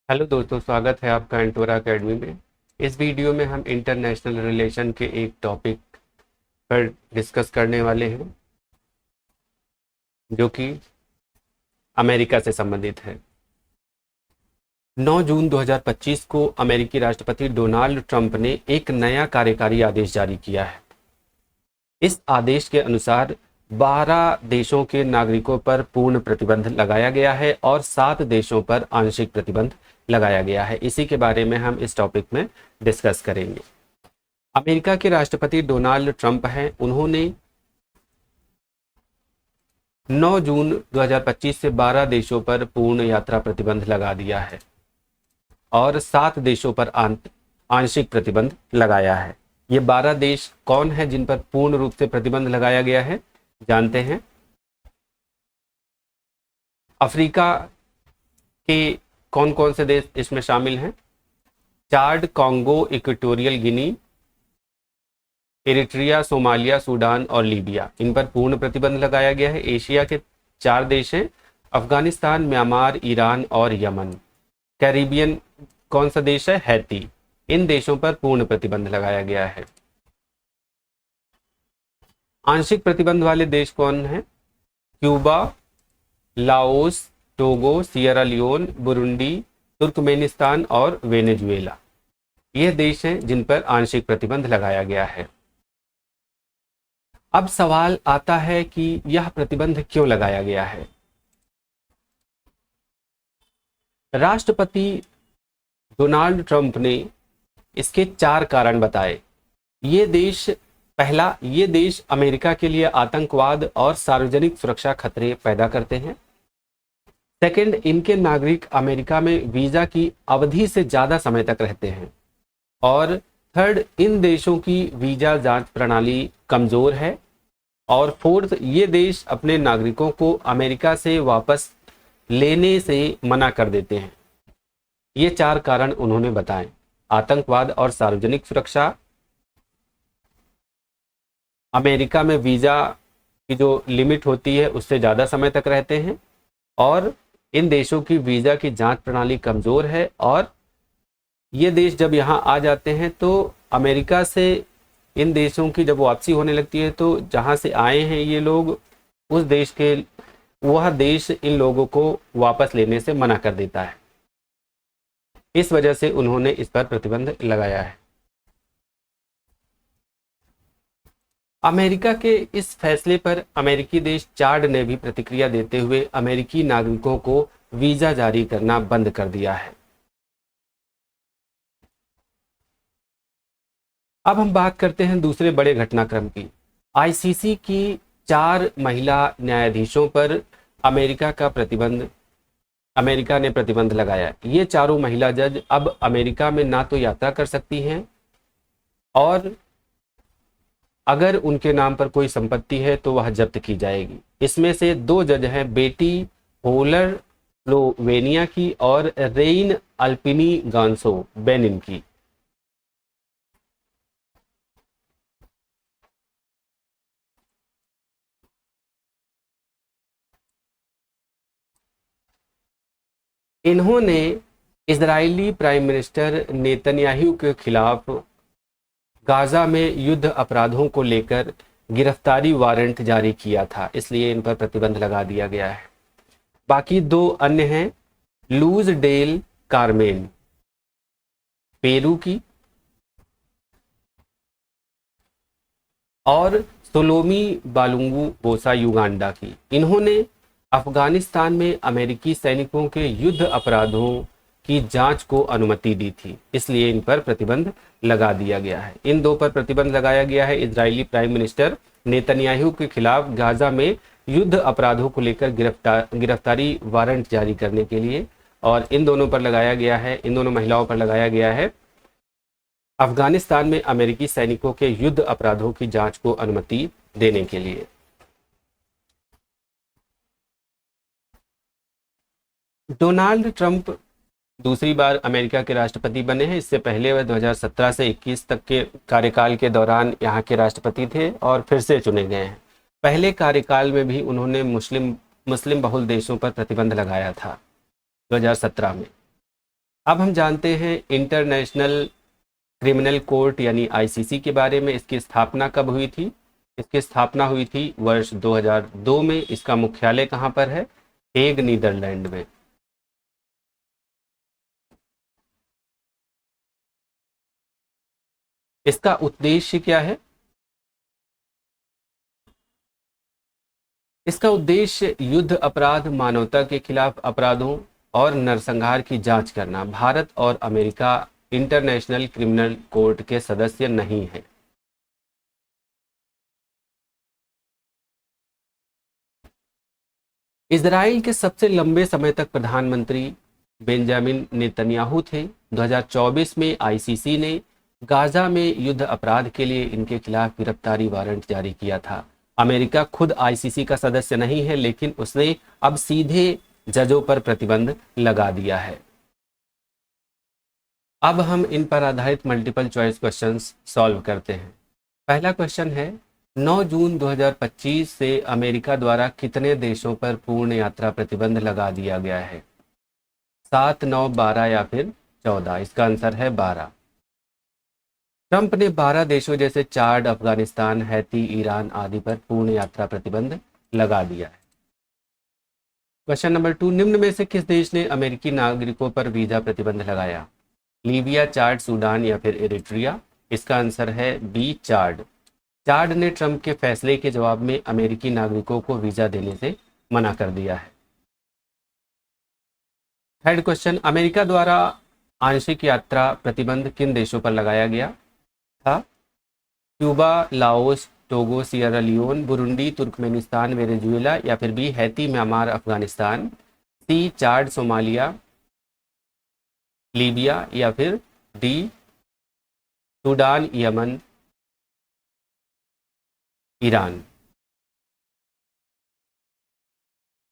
Hello दोस्तों, स्वागत है आपका एंटोरा एकेडमी में। इस वीडियो में हम इंटरनेशनल रिलेशन के एक टॉपिक पर डिस्कस करने वाले हैं जो कि अमेरिका से संबंधित है। 9 जून 2025 को अमेरिकी राष्ट्रपति डोनाल्ड ट्रंप ने एक नया कार्यकारी आदेश जारी किया है। इस आदेश के अनुसार 12 देशों के नागरिकों पर पूर्ण प्रतिबंध लगाया गया है और 7 देशों पर आंशिक प्रतिबंध लगाया गया है। इसी के बारे में हम इस टॉपिक में डिस्कस करेंगे। अमेरिका के राष्ट्रपति डोनाल्ड ट्रंप हैं। उन्होंने 9 जून 2025 से 12 देशों पर पूर्ण यात्रा प्रतिबंध लगा दिया है और 7 देशों पर आंशिक प्रतिबंध लगाया है। ये 12 देश कौन है जिन पर पूर्ण रूप से प्रतिबंध लगाया गया है, जानते हैं। अफ्रीका के कौन कौन से देश इसमें शामिल हैं? Chad, Congo, Equatorial Guinea, Eritrea, Somalia, Sudan और लीबिया। इन पर पूर्ण प्रतिबंध लगाया गया है। एशिया के 4 देश हैं, अफगानिस्तान, म्यांमार, ईरान और यमन। कैरिबियन कौन सा देश है? हैती। इन देशों पर पूर्ण प्रतिबंध लगाया गया है। आंशिक प्रतिबंध वाले देश कौन हैं? Cuba, Laos, Togo, Sierra Leone, Burundi, Turkmenistan और वेनेजुएला। यह देश हैं जिन पर आंशिक प्रतिबंध लगाया गया है। अब सवाल आता है कि यह प्रतिबंध क्यों लगाया गया है? राष्ट्रपति डोनाल्ड ट्रंप ने इसके 4 कारण बताए। ये देश अमेरिका के लिए आतंकवाद और सार्वजनिक सुरक्षा खतरे पैदा करते हैं। सेकंड, इनके नागरिक अमेरिका में वीजा की अवधि से ज्यादा समय तक रहते हैं। और थर्ड, इन देशों की वीजा जांच प्रणाली कमजोर है। और फोर्थ, ये देश अपने नागरिकों को अमेरिका से वापस लेने से मना कर देते हैं। ये 4 कारण उन्होंने बताए। आतंकवाद और सार्वजनिक सुरक्षा, अमेरिका में वीजा की जो लिमिट होती है उससे ज्यादा समय तक रहते हैं, और इन देशों की वीजा की जांच प्रणाली कमजोर है। और ये देश जब यहाँ आ जाते हैं तो अमेरिका से इन देशों की जब वापसी होने लगती है तो जहाँ से आए हैं ये लोग, वह देश इन लोगों को वापस लेने से मना कर देता है। इस वजह से उन्होंने इस पर प्रतिबंध लगाया है। अमेरिका के इस फैसले पर अमेरिकी देश चाड ने भी प्रतिक्रिया देते हुए अमेरिकी नागरिकों को वीजा जारी करना बंद कर दिया है। अब हम बात करते हैं दूसरे बड़े घटनाक्रम की। आईसीसी की 4 महिला न्यायाधीशों पर अमेरिका ने प्रतिबंध लगाया। ये चारों महिला जज अब अमेरिका में ना तो यात्रा कर सकती हैं, और अगर उनके नाम पर कोई संपत्ति है तो वह जब्त की जाएगी। इसमें से 2 जज हैं, बेटी होलर स्लोवेनिया की और रेइन अल्पिनी गांसो बेनिन की। इन्होंने इजरायली प्राइम मिनिस्टर नेतन्याहू के खिलाफ गाजा में युद्ध अपराधों को लेकर गिरफ्तारी वारंट जारी किया था, इसलिए इन पर प्रतिबंध लगा दिया गया है। बाकी 2 अन्य हैं, लूज डेल कार्मेन पेरू की और सोलोमी बालुंगू बोसा युगांडा की। इन्होंने अफगानिस्तान में अमेरिकी सैनिकों के युद्ध अपराधों की जांच को अनुमति दी थी, इसलिए इन पर प्रतिबंध लगा दिया गया है। इन 2 पर प्रतिबंध लगाया गया है, इजरायली प्राइम मिनिस्टर नेतन्याहू के खिलाफ गाजा में युद्ध अपराधों को लेकर गिरफ्तारी वारंट जारी करने के लिए, और इन दोनों पर लगाया गया है, इन दोनों महिलाओं पर लगाया गया है अफगानिस्तान में अमेरिकी सैनिकों के युद्ध अपराधों की जांच को अनुमति देने के लिए। डोनाल्ड ट्रंप दूसरी बार अमेरिका के राष्ट्रपति बने हैं। इससे पहले वह 2017 से 21 तक के कार्यकाल के दौरान यहाँ के राष्ट्रपति थे और फिर से चुने गए हैं। पहले कार्यकाल में भी उन्होंने मुस्लिम बहुल देशों पर प्रतिबंध लगाया था 2017 में। अब हम जानते हैं इंटरनेशनल क्रिमिनल कोर्ट यानी आईसीसी के बारे में। इसकी स्थापना कब हुई थी? इसकी स्थापना हुई थी वर्ष 2002 में। इसका मुख्यालय कहाँ पर है? हेग, नीदरलैंड में। इसका उद्देश्य क्या है? इसका उद्देश्य युद्ध अपराध, मानवता के खिलाफ अपराधों और नरसंहार की जांच करना। भारत और अमेरिका इंटरनेशनल क्रिमिनल कोर्ट के सदस्य नहीं हैं। इजराइल के सबसे लंबे समय तक प्रधानमंत्री बेंजामिन नेतन्याहू थे। 2024 में आईसीसी ने गाजा में युद्ध अपराध के लिए इनके खिलाफ गिरफ्तारी वारंट जारी किया था। अमेरिका खुद आईसीसी का सदस्य नहीं है, लेकिन उसने अब सीधे जजों पर प्रतिबंध लगा दिया है। अब हम इन पर आधारित मल्टीपल चॉइस क्वेश्चंस सॉल्व करते हैं। पहला क्वेश्चन है, 9 जून 2025 से अमेरिका द्वारा कितने देशों पर पूर्ण यात्रा प्रतिबंध लगा दिया गया है? 7, 9, 12 या फिर 14? इसका आंसर है 12। ट्रंप ने 12 देशों जैसे चाड, अफगानिस्तान, हैती, ईरान आदि पर पूर्ण यात्रा प्रतिबंध लगा दिया है। क्वेश्चन नंबर 2, निम्न में से किस देश ने अमेरिकी नागरिकों पर वीजा प्रतिबंध लगाया? लीबिया, चाड, सूडान या फिर इरिट्रिया? इसका आंसर है बी, चाड। चाड ने ट्रंप के फैसले के जवाब में अमेरिकी नागरिकों को वीजा देने से मना कर दिया है। थर्ड क्वेश्चन, अमेरिका द्वारा आंशिक यात्रा प्रतिबंध किन देशों पर लगाया गया था? Cuba, Laos, Togo, Sierra Leone, Burundi, Turkmenistan, Venezuela या फिर B, Haiti, Myanmar, Afghanistan? C, Chad, Somalia, Libya या फिर डी, सूडान, यमन, ईरान?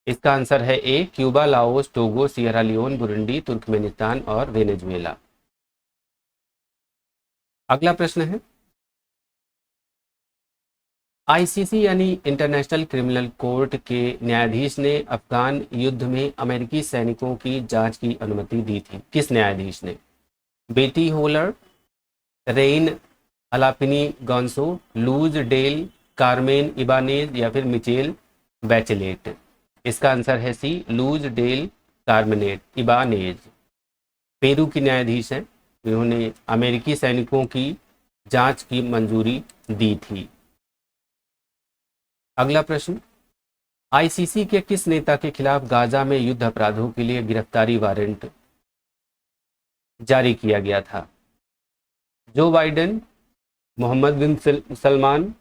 इसका आंसर है A, Cuba, Laos, Togo, Sierra Leone, Burundi, Turkmenistan और वेनेजुएला। अगला प्रश्न है, आईसीसी यानी इंटरनेशनल क्रिमिनल कोर्ट के न्यायाधीश ने अफगान युद्ध में अमेरिकी सैनिकों की जांच की अनुमति दी थी। किस न्यायाधीश ने? Beti Hohler, Reine Alapini Gansou, Luz del Carmen Ibanez या फिर मिचेल बैचेलेट? इसका आंसर है C, Luz del Carmen Ibanez. Peru की न्यायाधीश हैं, जिन्होंने अमेरिकी सैनिकों की जांच की मंजूरी दी थी। अगला प्रश्न, आईसीसी के किस नेता के खिलाफ गाजा में युद्ध अपराधों के लिए गिरफ्तारी वारंट जारी किया गया था? जो बाइडेन, मोहम्मद बिन सलमान,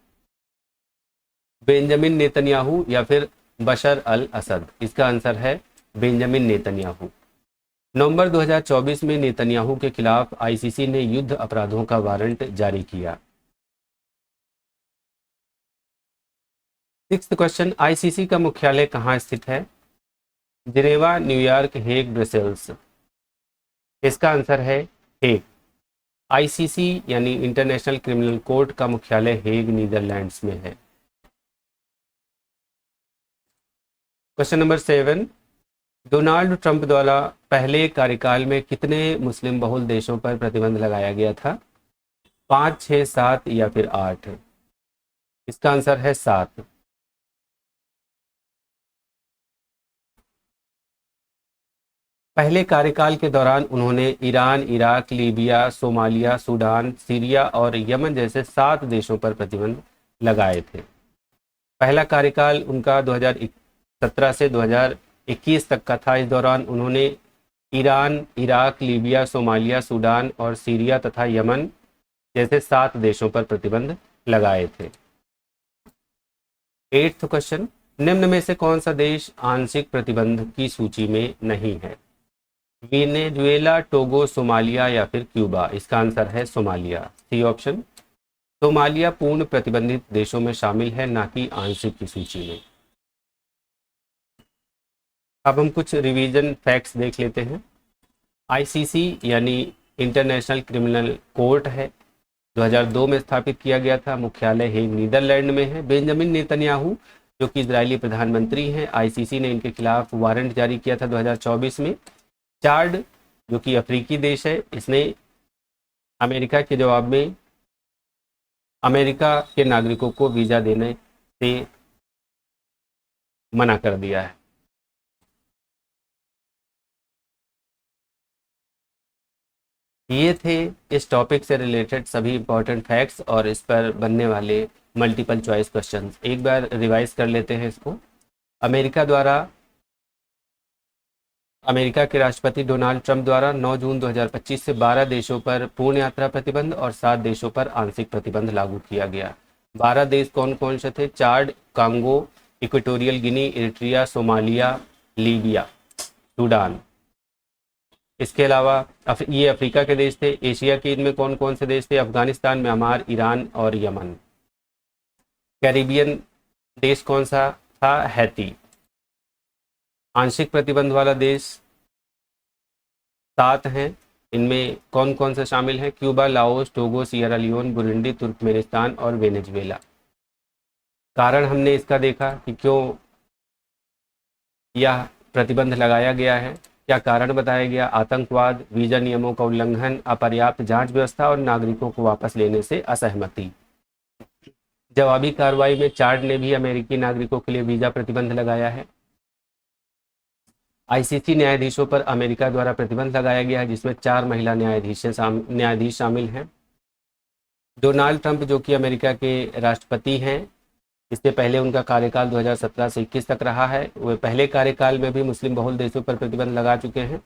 बेंजामिन नेतन्याहू या फिर बशर अल असद? इसका आंसर है बेंजामिन नेतन्याहू। नवंबर 2024 में नेतन्याहू के खिलाफ आईसीसी ने युद्ध अपराधों का वारंट जारी किया। सिक्स्थ क्वेश्चन, आईसीसी का मुख्यालय कहाँ स्थित है? Geneva, New York, Hague, Brussels? इसका आंसर है हेग। आईसीसी यानी इंटरनेशनल क्रिमिनल कोर्ट का मुख्यालय हेग, नीदरलैंड्स में है। क्वेश्चन नंबर 7, डोनाल्ड ट्रंप द्वारा पहले कार्यकाल में कितने मुस्लिम बहुल देशों पर प्रतिबंध लगाया गया था? 5, 6, 7 या फिर 8? इसका आंसर है 7। पहले कार्यकाल के दौरान उन्होंने Iran, Iraq, Libya, Somalia, Sudan, Syria और यमन जैसे 7 देशों पर प्रतिबंध लगाए थे। पहला कार्यकाल उनका 2017 से 2021 तक का था। इस दौरान उन्होंने Iran, Iraq, Libya, Somalia, Sudan और सीरिया तथा यमन जैसे 7 देशों पर प्रतिबंध लगाए थे। 8th क्वेश्चन, निम्न में से कौन सा देश आंशिक प्रतिबंध की सूची में नहीं है? वेनेजुएला, टोगो, सोमालिया या फिर क्यूबा? इसका आंसर है सोमालिया, सी ऑप्शन। सोमालिया पूर्ण प्रतिबंधित देशों में शामिल है, ना कि आंशिक की सूची में। अब हम कुछ रिवीजन फैक्ट्स देख लेते हैं। आईसीसी यानी इंटरनेशनल क्रिमिनल कोर्ट है, 2002 में स्थापित किया गया था। मुख्यालय हेग, नीदरलैंड में है। बेंजामिन नेतन्याहू जो कि इजरायली प्रधानमंत्री हैं, आईसीसी ने इनके खिलाफ वारंट जारी किया था 2024 में। चाड जो कि अफ्रीकी देश है, इसने अमेरिका के जवाब में अमेरिका के नागरिकों को वीज़ा देने से मना कर दिया है। ये थे इस टॉपिक से रिलेटेड सभी इंपॉर्टेंट फैक्ट्स और इस पर बनने वाले मल्टीपल चॉइस क्वेश्चंस। एक बार रिवाइज कर लेते हैं इसको। अमेरिका के राष्ट्रपति डोनाल्ड ट्रंप द्वारा 9 जून 2025 से 12 देशों पर पूर्ण यात्रा प्रतिबंध और 7 देशों पर आंशिक प्रतिबंध लागू किया गया। 12 देश कौन कौन से थे? Chad, Congo, Equatorial Guinea, Eritrea, Somalia, Libya, Sudan. इसके अलावा ये अफ्रीका के देश थे। एशिया के इनमें कौन कौन से देश थे? अफगानिस्तान, म्यांमार, ईरान और यमन। कैरिबियन देश कौन सा था? हैती। आंशिक प्रतिबंध वाला देश 7 हैं। इनमें कौन कौन से शामिल हैं? Cuba, Laos, Togo, Sierra Leone, Burundi, Turkmenistan और वेनेजुएला। कारण हमने इसका देखा कि क्यों यह प्रतिबंध लगाया गया है। क्या कारण बताया गया? आतंकवाद, वीजा नियमों का उल्लंघन, अपर्याप्त जांच व्यवस्था और नागरिकों को वापस लेने से असहमति। जवाबी कार्रवाई में चाड ने भी अमेरिकी नागरिकों के लिए वीजा प्रतिबंध लगाया है। आईसीसी न्यायाधीशों पर अमेरिका द्वारा प्रतिबंध लगाया गया है, जिसमें 4 महिला न्यायाधीश शामिल हैं। डोनाल्ड ट्रंप जो कि अमेरिका के राष्ट्रपति हैं, इससे पहले उनका कार्यकाल 2017 से 21 तक रहा है। वे पहले कार्यकाल में भी मुस्लिम बहुल देशों पर प्रतिबंध लगा चुके हैं।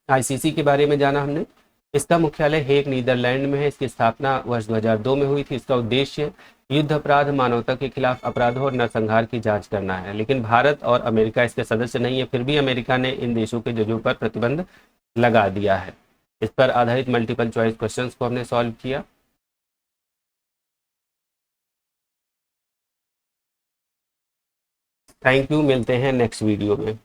आईसीसी के बारे में जाना हमने। इसका मुख्यालय हेग, नीदरलैंड में है। इसकी स्थापना वर्ष 2002 में हुई थी। इसका उद्देश्य युद्ध अपराध, मानवता के खिलाफ अपराधों और नरसंहार की जांच करना है। लेकिन भारत और अमेरिका इसके सदस्य नहीं है, फिर भी अमेरिका ने इन देशों के जजों पर प्रतिबंध लगा दिया है। इस पर आधारित मल्टीपल चॉइस क्वेश्चंस को हमने सॉल्व किया। थैंक यू, मिलते हैं नेक्स्ट वीडियो में।